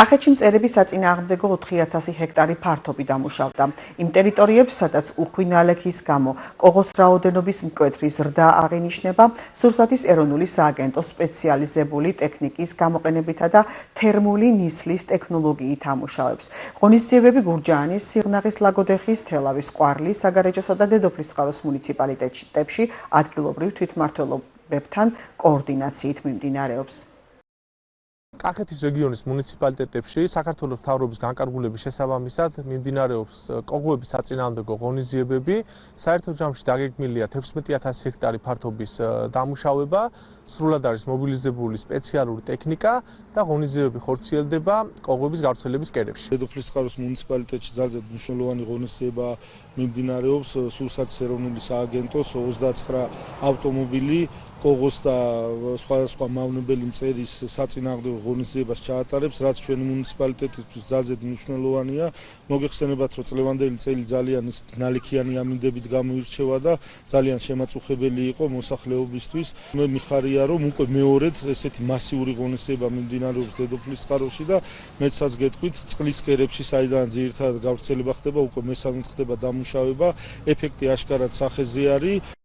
კახეთში მწერების საწინააღმდეგო 4000 ჰექტარი ფართობი დამუშავდა. იმ ტერიტორიებს, სადაც უხვი ნალექის გამო კოღოს რაოდენობის მკვეთრი ზრდა აღინიშნება, სურსათის ეროვნული სააგენტო სპეციალიზებული ტექნიკის გამოყენებითა და თერმული ნისლის ტექნოლოგიით ამუშავებს. ღონისძიებები გურჯაანის, სიღნაღის ლაგოდეხის, თელავის, ყვარლის, საგარეჯოსა და დედოფლისწყაროს მუნიციპალიტეტებში ადგილობრივ თვითმმართველობებთან კოორდინაციით მიმდინარეობს. კახეთის რეგიონის მუნიციპალიტეტებში საქართველოს მთავრობის განკარგულების შესაბამისად მიმდინარეობს კოღოების საწინააღმდეგო ღონისძიებები. საერთო ჯამში დაგეგმილია 16000 ჰექტარი ფართობის დამუშავება, სრულად არის მობილიზებული სპეციალური ტექნიკა და ღონისძიებები ხორციელდება კოღოების გავრცელების კერებში. დედოფლისწყაროს მუნიციპალიტეტში ძალზე მნიშვნელოვანი ღონისძიება მიმდინარეობს. სურსათის ეროვნული სააგენტოს 29 ავტომობილი კოღოს და სხვადასხვა მავნებელი მწერის საწინააღმდეგო ღონისძიებას ჩაატარებს, რაც ჩვენი მუნიციპალიტეტისთვის ძალზე მნიშვნელოვანია. მოგეხსენებათ, რომ წლევანდელი წელი ძალიან ნალექიანი ამინდებით გამოირჩევა და ძალიან შემაწუხებელი იყო მოსახლეობისთვის. მე მიხარია, რომ უკვე მეორედ ესეთი მასიური ღონისძიება მიმდინარეობს დედოფლისწყაროში და მეცაც გეტყვით, წყლის კერებში, საიდან ძირითადად გავრცელება ხდება, უკვე მესამედ ხდება დამუშავება, ეფექტი აშკარად სახეზე არის.